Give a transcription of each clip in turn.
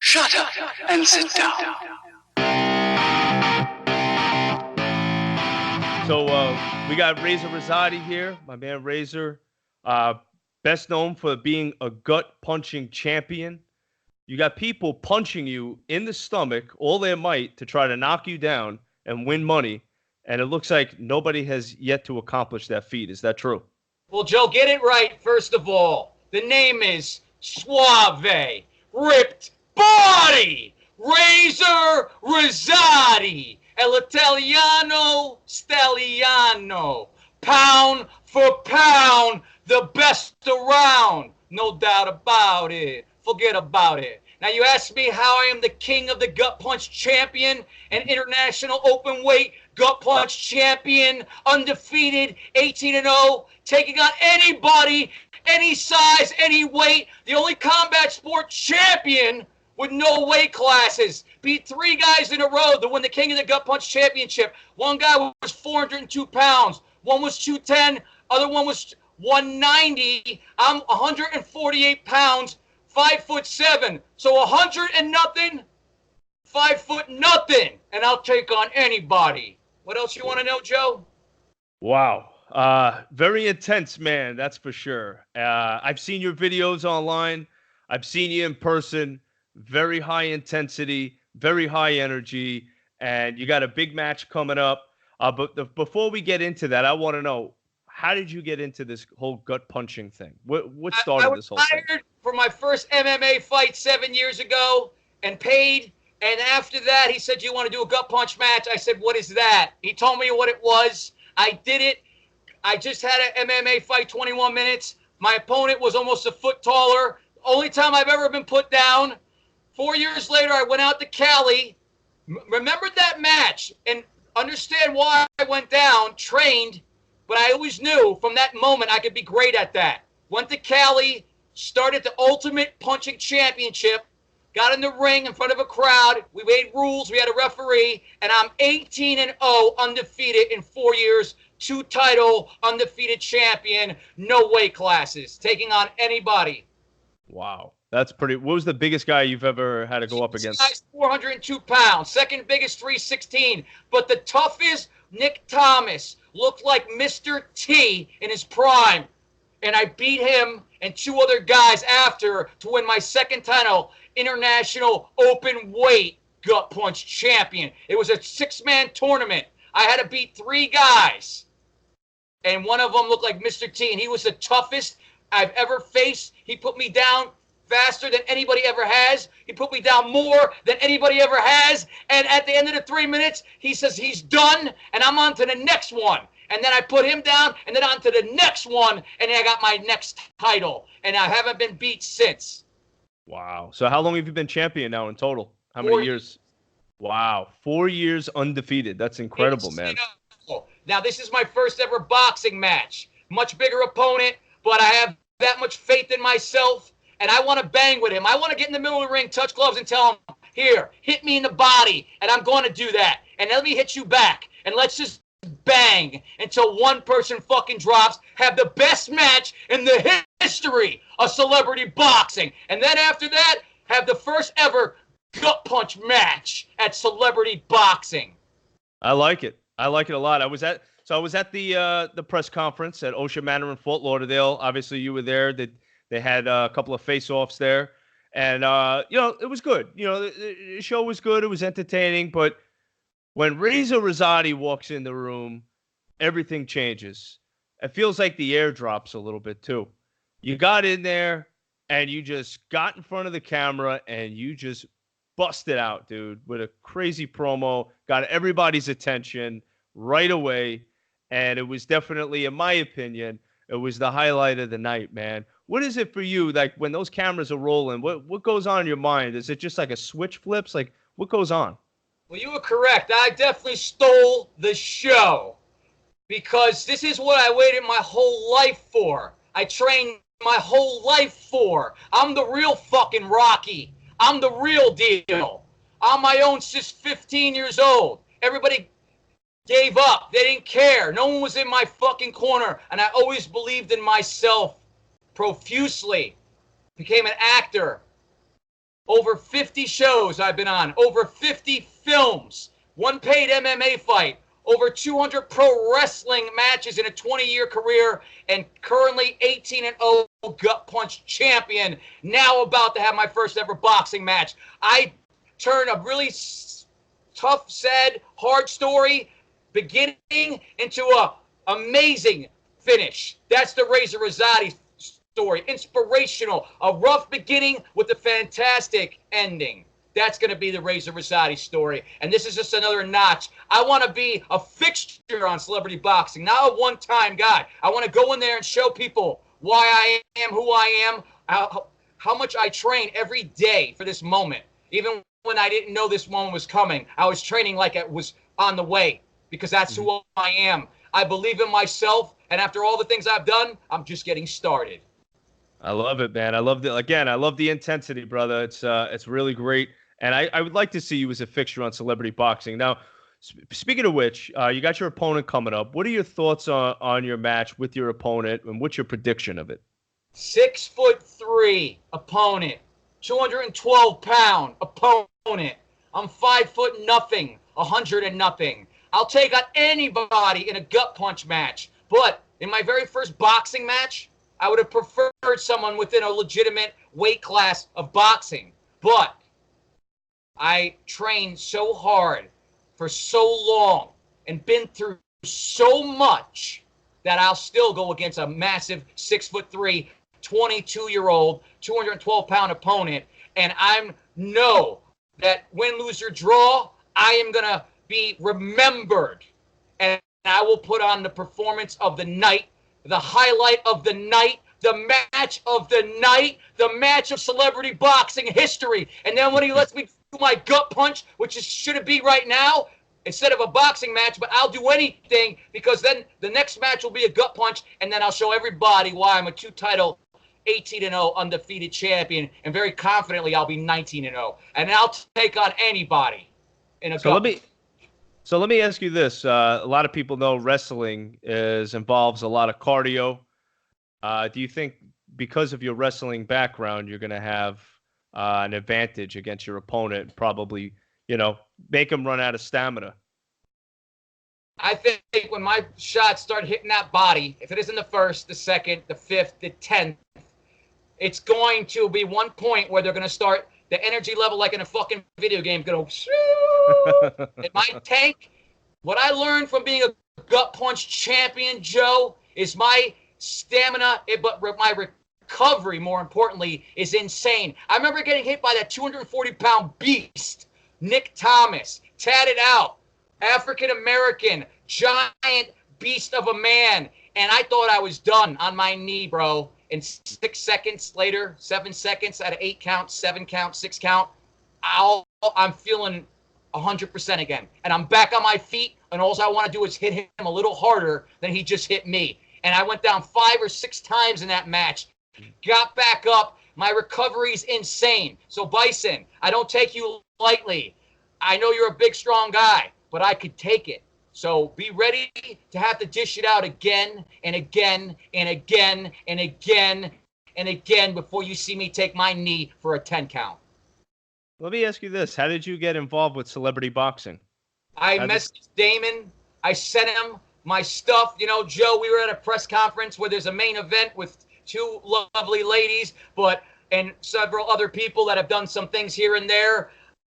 Shut up and sit down. So we got Razor Rizzotti here, my man Razor, best known for being a gut-punching champion. You got people punching you in the stomach, all their might, to try to knock you down and win money, and it looks like nobody has yet to accomplish that feat. Is that true? Well, Joe, get it right, first of all. The name is Suave, Ripped Body, Razor Rizzotti, El Italiano Stalliano, pound for pound, the best around, no doubt about it. Forget about it. Now, you ask me how I am the king of the gut punch champion and international open weight gut punch champion, undefeated, 18-0, taking on anybody, any size, any weight, the only combat sport champion with no weight classes. Beat 3 guys in a row to win the King of the Gut Punch Championship. One guy was 402 pounds. One was 210. Other one was 190. I'm 148 pounds, 5'7". So 100 and nothing, 5 foot nothing. And I'll take on anybody. What else you want to know, Joe? Wow. Very intense, man. That's for sure. I've seen your videos online. I've seen you in person. Very high intensity, very high energy, and you got a big match coming up. Before we get into that, I want to know, how did you get into this whole gut punching thing? What started this whole thing? I was hired for my first MMA fight 7 years ago and paid. And after that, he said, "Do you want to do a gut punch match?" I said, "What is that?" He told me what it was. I did it. I just had an MMA fight, 21 minutes. My opponent was almost a foot taller. Only time I've ever been put down. 4 years later, I went out to Cali, remembered that match, and understand why I went down, trained, but I always knew from that moment I could be great at that. Went to Cali, started the Ultimate Punching Championship, got in the ring in front of a crowd. We made rules. We had a referee, and I'm 18-0, undefeated in 4 years, 2-title undefeated champion, no weight classes, taking on anybody. Wow. That's pretty. What was the biggest guy you've ever had to go up against? This guy's 402 pounds. Second biggest, 316. But the toughest, Nick Thomas, looked like Mr. T in his prime. And I beat him and 2 other guys after to win my second title, international open weight gut punch champion. It was a 6-man tournament. I had to beat 3 guys. And one of them looked like Mr. T. And he was the toughest I've ever faced. He put me down faster than anybody ever has. He put me down more than anybody ever has. And at the end of the 3 minutes, he says he's done, and I'm on to the next one. And then I put him down, and then on to the next one, and then I got my next title. And I haven't been beat since. Wow. So how long have you been champion now in total? How many years? Wow. 4 years undefeated. That's incredible, man. Now, this is my first ever boxing match. Much bigger opponent, but I have that much faith in myself. And I want to bang with him. I want to get in the middle of the ring, touch gloves, and tell him, "Here, hit me in the body." And I'm going to do that. And let me hit you back. And let's just bang until one person fucking drops. Have the best match in the history of celebrity boxing. And then after that, have the first ever gut punch match at celebrity boxing. I like it. I like it a lot. I was at the press conference at Ocean Manor in Fort Lauderdale. Obviously, you were there. They had a couple of face-offs there. And, it was good. The show was good. It was entertaining. But when Razor Rizzotti walks in the room, everything changes. It feels like the air drops a little bit, too. You got in there, and you just got in front of the camera, and you just busted out, dude, with a crazy promo. Got everybody's attention right away. And it was definitely, in my opinion, it was the highlight of the night, man. What is it for you, like, when those cameras are rolling? What goes on in your mind? Is it just like a switch flips? Like, what goes on? Well, you were correct. I definitely stole the show because this is what I waited my whole life for. I trained my whole life for. I'm the real fucking Rocky. I'm the real deal. I'm my own since 15 years old. Everybody gave up. They didn't care. No one was in my fucking corner. And I always believed in myself profusely. Became an actor. over 50 shows I've been on, over 50 films, one paid MMA fight, over 200 pro wrestling matches in a 20-year career, and currently 18-0 gut punch champion. Now about to have my first ever boxing match. I turn a really tough, sad, hard story beginning into a amazing finish. That's the Razor Rizzotti story. Inspirational. A rough beginning with a fantastic ending. That's going to be the Razor Rizzotti story. And this is just another notch. I want to be a fixture on celebrity boxing, not a one-time guy. I want to go in there and show people why I am who I am, how much I train every day for this moment. Even when I didn't know this moment was coming, I was training like it was on the way, because that's who I am. I believe in myself, and after all the things I've done, I'm just getting started. I love it, man. I love I love the intensity, brother. It's really great. And I would like to see you as a fixture on celebrity boxing. Now, speaking of which, you got your opponent coming up. What are your thoughts on your match with your opponent, and what's your prediction of it? 6'3" opponent, 212-pound opponent. I'm 5 foot nothing, 100 and nothing. I'll take on anybody in a gut punch match. But in my very first boxing match, I would have preferred someone within a legitimate weight class of boxing. But I trained so hard for so long and been through so much that I'll still go against a massive 6'3", 22-year-old, 212-pound opponent. And I know that win, lose, or draw, I am going to be remembered. And I will put on the performance of the night, the highlight of the night, the match of the night, the match of celebrity boxing history. And then when he lets me do my gut punch, which should it be right now, instead of a boxing match, but I'll do anything, because then the next match will be a gut punch, and then I'll show everybody why I'm a two-title 18-0 undefeated champion, and very confidently I'll be 19-0. And I'll take on anybody in a gut punch. So let me ask you this. A lot of people know wrestling involves a lot of cardio. Do you think because of your wrestling background, you're going to have an advantage against your opponent, probably, make him run out of stamina? I think when my shots start hitting that body, if it isn't the first, the second, the fifth, the 10th, it's going to be one point where they're going to start the energy level, like in a fucking video game, going to in my tank. What I learned from being a gut punch champion, Joe, is my stamina, but my recovery, more importantly, is insane. I remember getting hit by that 240-pound beast, Nick Thomas, tatted out, African-American, giant beast of a man, and I thought I was done on my knee, bro. And 6 seconds later, 7 seconds at an 8 count, 7 count, 6 count, I'm feeling 100% again. And I'm back on my feet, and all I want to do is hit him a little harder than he just hit me. And I went down 5 or 6 times in that match, got back up. My recovery's insane. So, Bison, I don't take you lightly. I know you're a big, strong guy, but I could take it. So be ready to have to dish it out again and again and again and again and again before you see me take my knee for a 10 count. Let me ask you this. How did you get involved with celebrity boxing? I messaged Damon. I sent him my stuff. Joe, we were at a press conference where there's a main event with 2 lovely ladies, and several other people that have done some things here and there.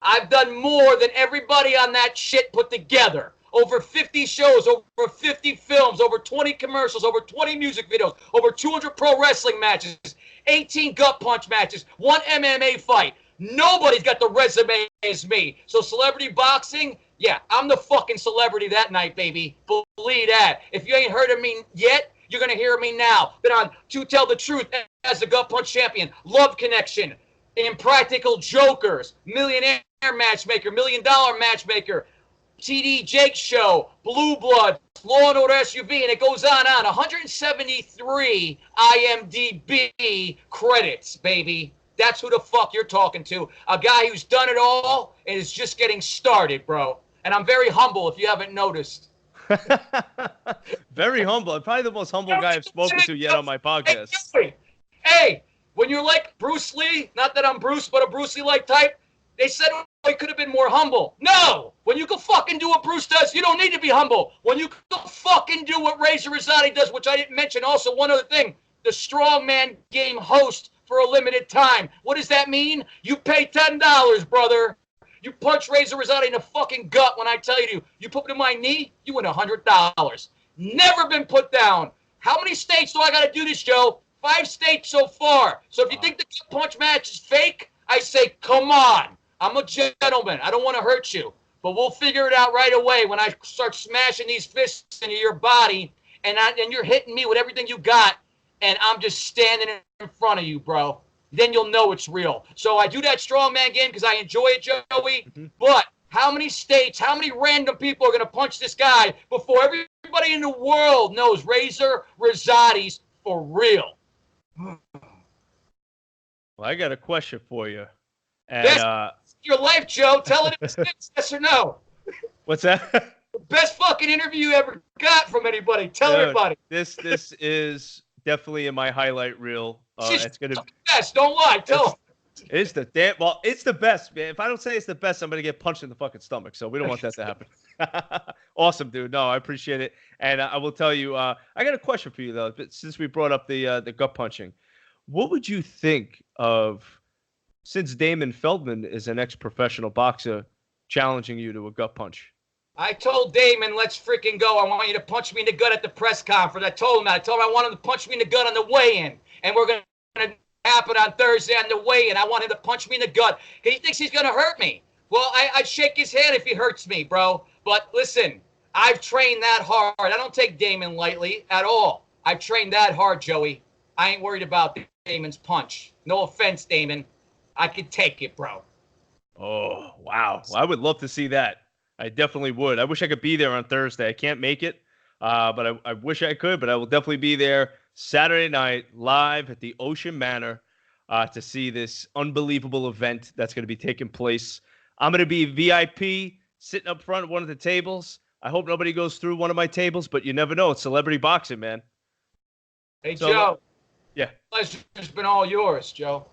I've done more than everybody on that shit put together. Over 50 shows, over 50 films, over 20 commercials, over 20 music videos, over 200 pro wrestling matches, 18 gut punch matches, 1 MMA fight. Nobody's got the resume as me. So celebrity boxing, yeah, I'm the fucking celebrity that night, baby. Believe that. If you ain't heard of me yet, you're going to hear me now. Been on To Tell the Truth as the gut punch champion, Love Connection, Impractical Jokers, Millionaire Matchmaker, $1 Million Matchmaker, TD Jake Show, Blue Blood, Law & Order SUV, and it goes on. 173 IMDb credits, baby. That's who the fuck you're talking to. A guy who's done it all and is just getting started, bro. And I'm very humble, if you haven't noticed. Very humble. Probably the most humble guy I've spoken to yet on my podcast. Hey, When you're like Bruce Lee, not that I'm Bruce, but a Bruce Lee-like type, they said he could have been more humble. No! When you can fucking do what Bruce does, you don't need to be humble. When you can fucking do what Razor Rizzotti does, which I didn't mention, also one other thing, the Strongman Game host for a limited time. What does that mean? You pay $10, brother. You punch Razor Rizzotti in the fucking gut when I tell you to. You put it in my knee, you win $100. Never been put down. How many states do I got to do this, Joe? 5 states so far. So if you think the gut punch match is fake, I say, come on. I'm a gentleman. I don't want to hurt you. But we'll figure it out right away when I start smashing these fists into your body and you're hitting me with everything you got, and I'm just standing in front of you, bro. Then you'll know it's real. So I do that strongman game because I enjoy it, Joey. Mm-hmm. But how many states, how many random people are going to punch this guy before everybody in the world knows Razor Rizzotti's for real? Well, I got a question for you. And, best your life, Joe. Tell it if it's yes or no. What's that? The best fucking interview you ever got from anybody. Tell everybody. This is definitely in my highlight reel. It's gonna be best. Don't lie. Tell them. It's the it's the best, man. If I don't say it's the best, I'm gonna get punched in the fucking stomach. So we don't want that to happen. Awesome, dude. No, I appreciate it, and I will tell you. I got a question for you though. Since we brought up the gut punching, what would you think of, since Damon Feldman is an ex-professional boxer, challenging you to a gut punch? I told Damon, let's freaking go. I want you to punch me in the gut at the press conference. I told him that. I told him I want him to punch me in the gut on the weigh-in. And we're going to happen on Thursday on the weigh-in. I want him to punch me in the gut. He thinks he's going to hurt me. Well, I'd shake his hand if he hurts me, bro. But listen, I've trained that hard. I don't take Damon lightly at all. I've trained that hard, Joey. I ain't worried about Damon's punch. No offense, Damon. I could take it, bro. Oh, wow. Well, I would love to see that. I definitely would. I wish I could be there on Thursday. I can't make it, but I wish I could. But I will definitely be there Saturday night live at the Ocean Manor to see this unbelievable event that's going to be taking place. I'm going to be VIP, sitting up front at one of the tables. I hope nobody goes through one of my tables, but you never know. It's celebrity boxing, man. Hey, so, Joe. Yeah. Pleasure's been all yours, Joe.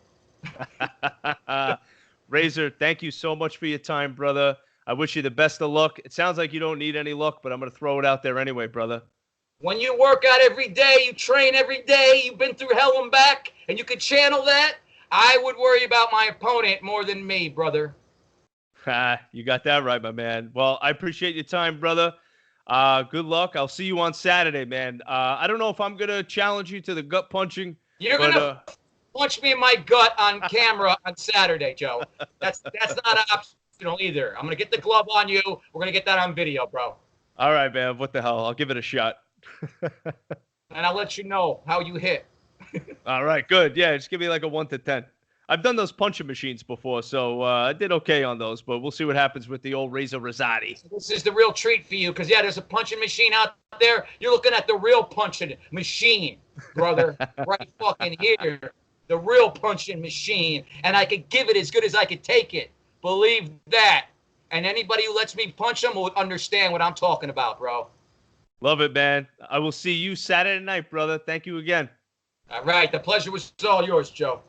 Razor, thank you so much for your time, brother. I wish you the best of luck. It sounds like you don't need any luck, but I'm going to throw it out there anyway, brother. When you work out every day, you train every day, you've been through hell and back, and you could channel that, I would worry about my opponent more than me, brother. You got that right, my man. Well, I appreciate your time, brother. Good luck. I'll see you on Saturday, man. I don't know if I'm going to challenge you to the gut punching. You're going to punch me in my gut on camera on Saturday, Joe. That's not an option either. I'm going to get the glove on you. We're going to get that on video, bro. All right, man. What the hell? I'll give it a shot. And I'll let you know how you hit. All right, good. Yeah, just give me like a 1 to 10. I've done those punching machines before, so I did okay on those, but we'll see what happens with the old Razor Rizzotti. This is the real treat for you because, yeah, there's a punching machine out there. You're looking at the real punching machine, brother, right fucking here. The real punching machine, and I could give it as good as I could take it. Believe that. And anybody who lets me punch them will understand what I'm talking about, bro. Love it, man. I will see you Saturday night, brother. Thank you again. All right. The pleasure was all yours, Joe.